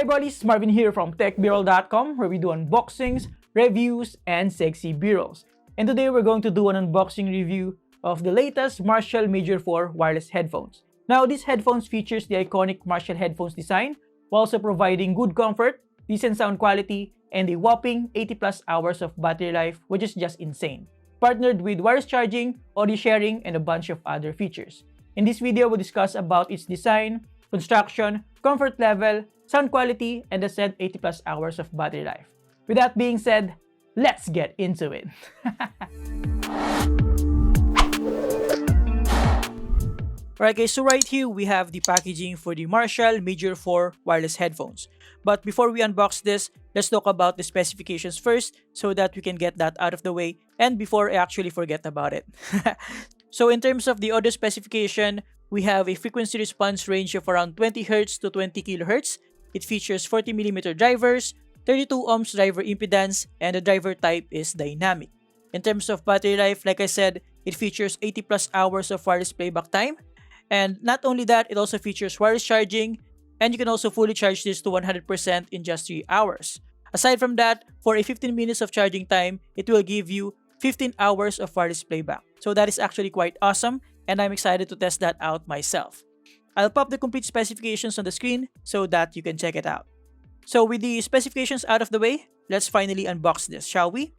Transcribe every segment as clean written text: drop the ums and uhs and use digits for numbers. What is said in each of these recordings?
Hi Brollies, Marvin here from TechBroll.com, where we do unboxings, reviews, and sexy B-rolls. And today we're going to do an unboxing review of the latest Marshall Major 4 wireless headphones. Now, these headphones features the iconic Marshall headphones design, while also providing good comfort, decent sound quality, and a whopping 80 plus hours of battery life, which is just insane. Partnered with wireless charging, audio sharing, and a bunch of other features. In this video, we'll discuss about its design, construction, comfort level, sound quality, and the said 80 plus hours of battery life. With that being said, let's get into it. Alright guys, so right here we have the packaging for the Marshall Major 4 wireless headphones. But before we unbox this, let's talk about the specifications first so that we can get that out of the way and before I actually forget about it. So in terms of the audio specification, we have a frequency response range of around 20 Hz to 20 kHz. It features 40mm drivers, 32 ohms driver impedance, and the driver type is dynamic. In terms of battery life, like I said, it features 80 plus hours of wireless playback time. And not only that, it also features wireless charging, and you can also fully charge this to 100% in just 3 hours. Aside from that, for a 15 minutes of charging time, it will give you 15 hours of wireless playback. So that is actually quite awesome, and I'm excited to test that out myself. I'll pop the complete specifications on the screen so that you can check it out. So with the specifications out of the way, let's finally unbox this, shall we?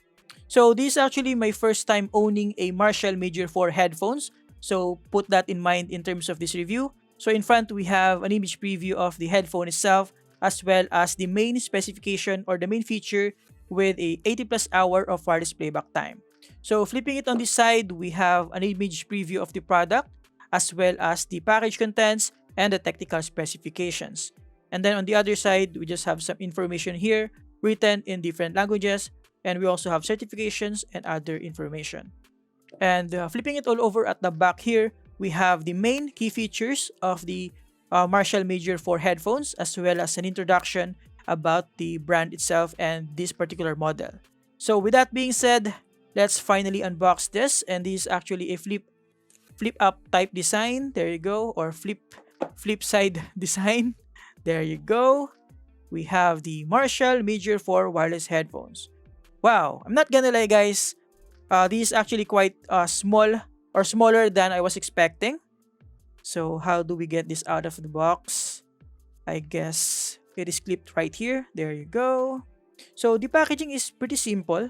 So this is actually my first time owning a Marshall Major 4 headphones. So put that in mind in terms of this review. So in front, we have an image preview of the headphone itself, as well as the main specification or the main feature with a 80 plus hour of wireless playback time. So flipping it on this side, we have an image preview of the product, as well as the package contents and the technical specifications. And then on the other side, we just have some information here written in different languages, and we also have certifications and other information. And flipping it all over at the back here, we have the main key features of the Marshall Major 4 headphones, as well as an introduction about the brand itself and this particular model. So with that being said, let's finally unbox this, and this is actually a flip up type design. There you go, or flip side design. There you go. We have the Marshall Major 4 wireless headphones. Wow, I'm not gonna lie guys, this is actually quite small or smaller than I was expecting. So how do we get this out of the box? I guess it is clipped right here. There you go. So the packaging is pretty simple,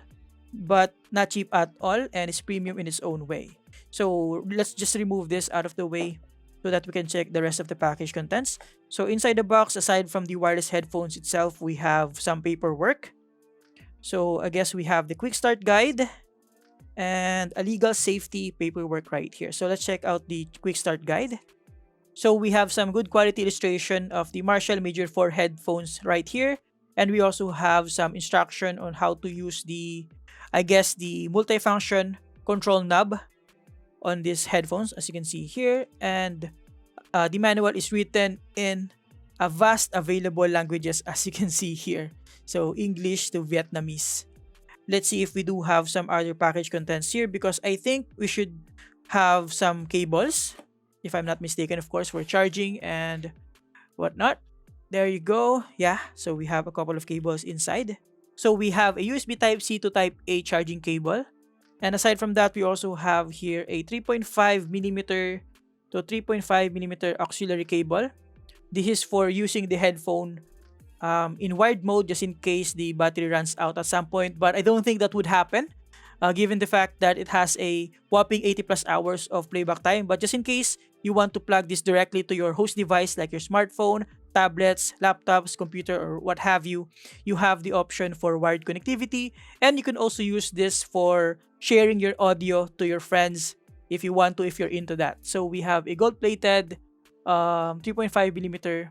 but not cheap at all, and it's premium in its own way. So let's just remove this out of the way so that we can check the rest of the package contents. So inside the box, aside from the wireless headphones itself, we have some paperwork. So I guess we have the quick start guide and a legal safety paperwork right here. So let's check out the quick start guide. So we have some good quality illustration of the Marshall Major 4 headphones right here. And we also have some instruction on how to use the, I guess, the multifunction control knob on these headphones, as you can see here. And the manual is written in a vast available languages, as you can see here. So English to Vietnamese. Let's see if we do have some other package contents here, because I think we should have some cables, if I'm not mistaken, of course, for charging and whatnot. There you go. Yeah, so we have a couple of cables inside. So we have a USB Type-C to Type-A charging cable. And aside from that, we also have here a 3.5mm to 3.5mm auxiliary cable. This is for using the headphone in wired mode, just in case the battery runs out at some point. But I don't think that would happen, given the fact that it has a whopping 80 plus hours of playback time. But just in case you want to plug this directly to your host device, like your smartphone, tablets, laptops, computer, or what have you, you have the option for wired connectivity. And you can also use this for sharing your audio to your friends if you want to, if you're into that. So we have a gold-plated 3.5mm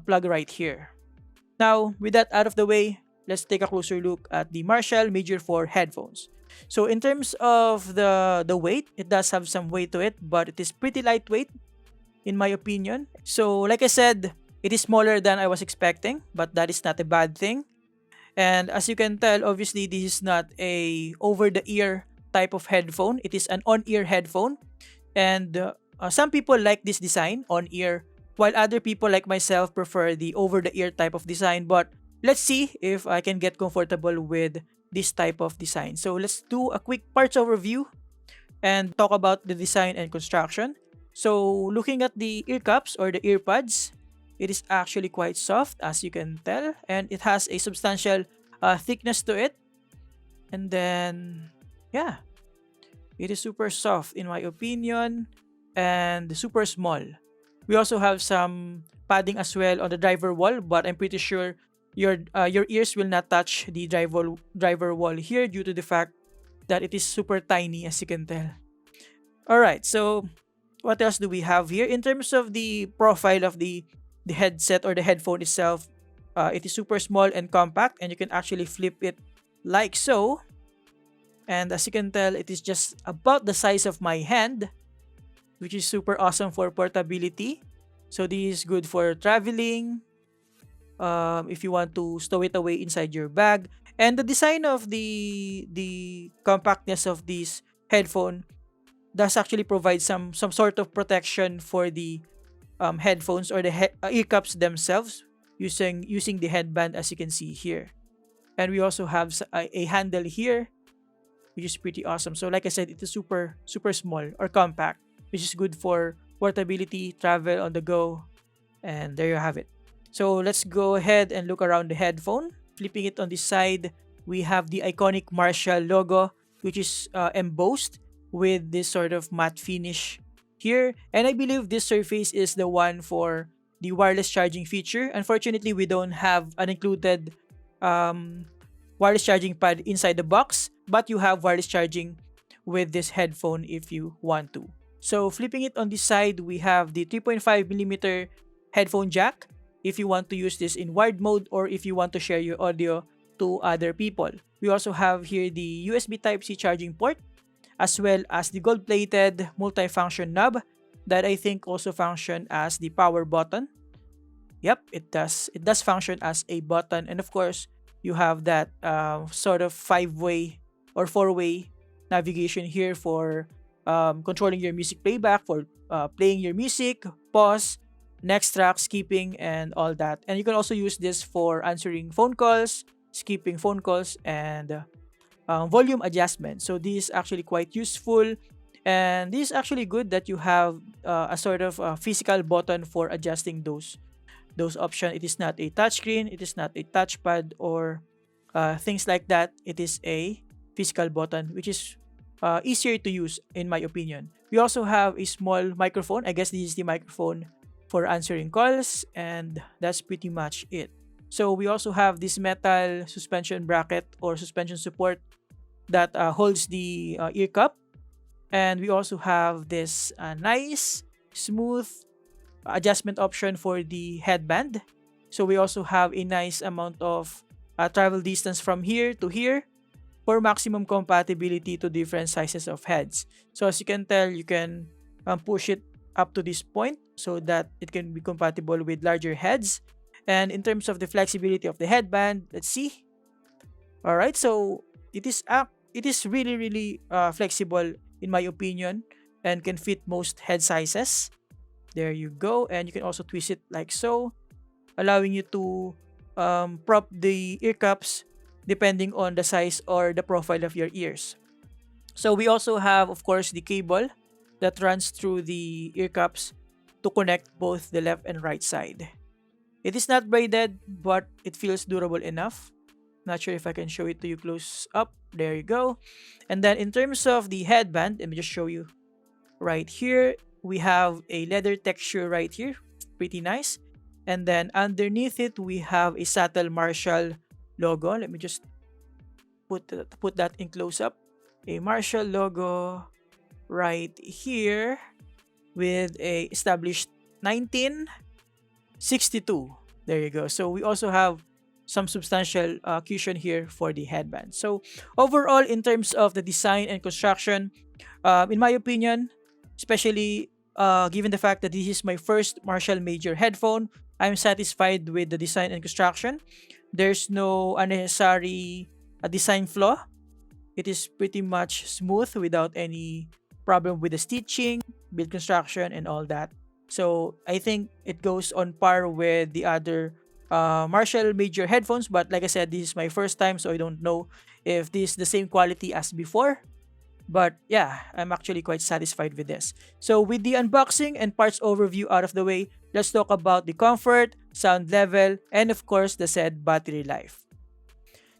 plug right here. Now, with that out of the way, let's take a closer look at the Marshall Major 4 headphones. So in terms of the weight, it does have some weight to it, but it is pretty lightweight in my opinion. So like I said, it is smaller than I was expecting, but that is not a bad thing. And as you can tell, obviously this is not a over-the-ear type of headphone. It is an on-ear headphone. And some people like this design, on-ear while other people like myself prefer the over-the-ear type of design. But let's see if I can get comfortable with this type of design. So let's do a quick parts overview and talk about the design and construction. So looking at the ear cups or the earbuds, it is actually quite soft as you can tell, and it has a substantial thickness to it. And then, yeah, it is super soft in my opinion and super small. We also have some padding as well on the driver wall, but I'm pretty sure your ears will not touch the driver wall here due to the fact that it is super tiny as you can tell. All right, so what else do we have here in terms of the profile of the headset or the headphone itself? It is super small and compact, and you can actually flip it like so. And as you can tell, it is just about the size of my hand, which is super awesome for portability. So this is good for traveling, if you want to stow it away inside your bag. And the design of the compactness of this headphone does actually provide some sort of protection for the headphones or the ear cups themselves using the headband as you can see here. And we also have a handle here, which is pretty awesome. So like I said, it is super small or compact, which is good for portability, travel on the go, and there you have it. So let's go ahead and look around the headphone. Flipping it on the side, we have the iconic Marshall logo, which is embossed with this sort of matte finish here. And I believe this surface is the one for the wireless charging feature. Unfortunately, we don't have an included wireless charging pad inside the box, but you have wireless charging with this headphone if you want to. So flipping it on the side, we have the 3.5mm headphone jack if you want to use this in wired mode or if you want to share your audio to other people. We also have here the USB Type-C charging port, as well as the gold-plated multi-function knob that I think also function as the power button. Yep, it does. It does function as a button, and of course, you have that sort of 5-way or 4-way navigation here for controlling your music playback, for playing your music, pause, next track, skipping, and all that. And you can also use this for answering phone calls, skipping phone calls, and volume adjustment. So this is actually quite useful, and this is actually good that you have a sort of physical button for adjusting those options. It is not a touchscreen, it is not a touchpad or things like that. It is a physical button, which is easier to use in my opinion. We also have a small microphone. I guess this is the microphone for answering calls, and that's pretty much it. So we also have this metal suspension bracket or suspension support that holds the ear cup, and we also have this nice smooth adjustment option for the headband. So we also have a nice amount of travel distance from here to here for maximum compatibility to different sizes of heads. So as you can tell, you can push it up to this point so that it can be compatible with larger heads. And in terms of the flexibility of the headband, let's see. All right, so it is really flexible in my opinion and can fit most head sizes. There you go, and you can also twist it like so, allowing you to prop the ear cups depending on the size or the profile of your ears. So we also have, of course, the cable that runs through the ear cups to connect both the left and right side. It is not braided, but it feels durable enough. Not sure if I can show it to you close up. There you go. And then in terms of the headband, let me just show you right here. We have a leather texture right here. Pretty nice. And then underneath it, we have a subtle Marshall logo. Let me just put that in close up. A Marshall logo right here with a established 1962. There you go. So we also have some substantial cushion here for the headband. So overall, in terms of the design and construction, in my opinion, especially given the fact that this is my first Marshall Major headphone, I'm satisfied with the design and construction. There's no unnecessary design flaw. It is pretty much smooth without any problem with the stitching, build construction, and all that. So I think it goes on par with the other Marshall major headphones. But like I said, this is my first time, so I don't know if this is the same quality as before. But yeah, I'm actually quite satisfied with this. So with the unboxing and parts overview out of the way, let's talk about the comfort, sound level, and of course the said battery life.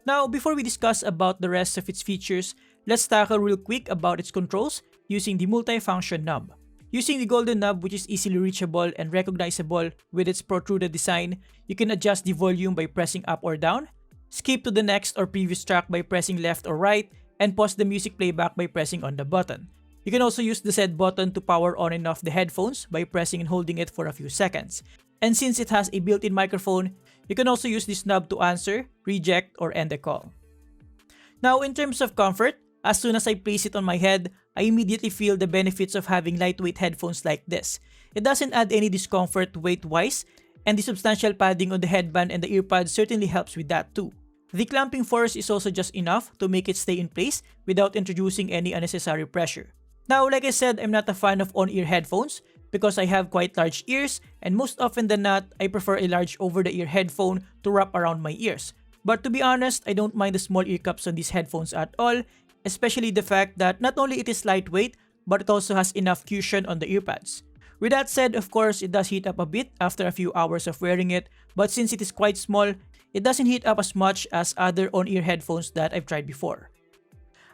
Now, before we discuss about the rest of its features, let's tackle real quick about its controls using the multi-function knob. Using the golden knob, which is easily reachable and recognizable with its protruded design, you can adjust the volume by pressing up or down, skip to the next or previous track by pressing left or right, and pause the music playback by pressing on the button. You can also use the said button to power on and off the headphones by pressing and holding it for a few seconds. And since it has a built-in microphone, you can also use this knob to answer, reject, or end a call. Now, in terms of comfort, as soon as I place it on my head, I immediately feel the benefits of having lightweight headphones like this. It doesn't add any discomfort weight-wise, and the substantial padding on the headband and the earpads certainly helps with that too. The clamping force is also just enough to make it stay in place without introducing any unnecessary pressure. Now, like I said, I'm not a fan of on-ear headphones because I have quite large ears, and most often than not, I prefer a large over-the-ear headphone to wrap around my ears. But to be honest, I don't mind the small ear cups on these headphones at all, especially the fact that not only it is lightweight, but it also has enough cushion on the earpads. With that said, of course, it does heat up a bit after a few hours of wearing it, but since it is quite small, it doesn't heat up as much as other on-ear headphones that I've tried before.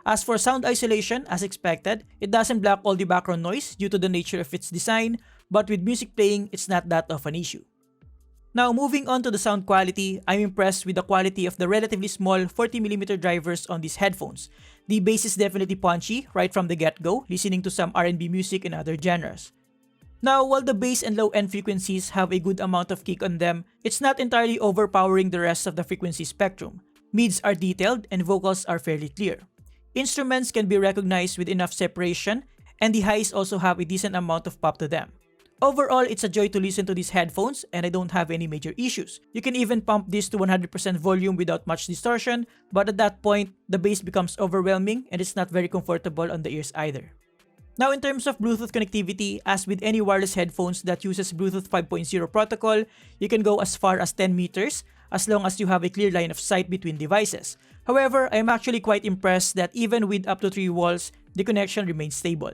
As for sound isolation, as expected, it doesn't block all the background noise due to the nature of its design, but with music playing, it's not that of an issue. Now, moving on to the sound quality, I'm impressed with the quality of the relatively small 40mm drivers on these headphones. The bass is definitely punchy right from the get-go, listening to some R&B music and other genres. Now, while the bass and low-end frequencies have a good amount of kick on them, it's not entirely overpowering the rest of the frequency spectrum. Mids are detailed and vocals are fairly clear. Instruments can be recognized with enough separation, and the highs also have a decent amount of pop to them. Overall, it's a joy to listen to these headphones and I don't have any major issues. You can even pump this to 100% volume without much distortion, but at that point, the bass becomes overwhelming and it's not very comfortable on the ears either. Now, in terms of Bluetooth connectivity, as with any wireless headphones that uses Bluetooth 5.0 protocol, you can go as far as 10 meters as long as you have a clear line of sight between devices. However, I am actually quite impressed that even with up to 3 walls, the connection remains stable.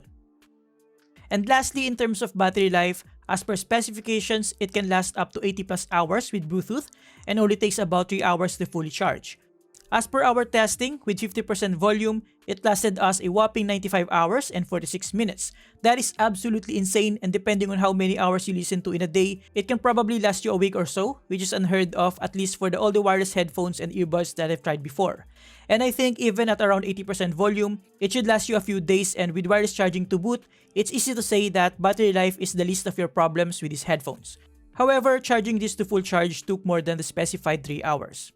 And lastly, in terms of battery life, as per specifications, it can last up to 80 plus hours with Bluetooth and only takes about 3 hours to fully charge. As per our testing, with 50% volume, it lasted us a whopping 95 hours and 46 minutes. That is absolutely insane, and depending on how many hours you listen to in a day, it can probably last you a week or so, which is unheard of at least for all the wireless headphones and earbuds that I've tried before. And I think even at around 80% volume, it should last you a few days, and with wireless charging to boot, it's easy to say that battery life is the least of your problems with these headphones. However, charging this to full charge took more than the specified 3 hours.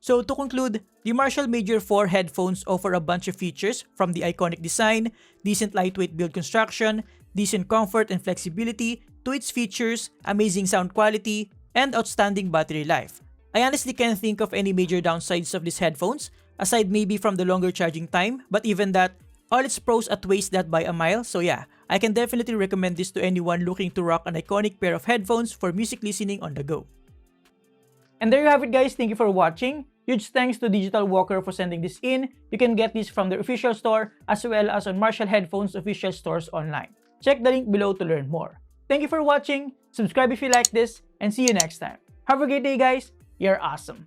So to conclude, the Marshall Major 4 headphones offer a bunch of features from the iconic design, decent lightweight build construction, decent comfort and flexibility, to its features, amazing sound quality, and outstanding battery life. I honestly can't think of any major downsides of these headphones, aside maybe from the longer charging time, but even that, all its pros outweighs that by a mile, so yeah, I can definitely recommend this to anyone looking to rock an iconic pair of headphones for music listening on the go. And there you have it guys, thank you for watching. Huge thanks to Digital Walker for sending this in. You can get this from their official store as well as on Marshall Headphones official stores online. Check the link below to learn more. Thank you for watching, subscribe if you like this, and see you next time. Have a great day guys, you're awesome.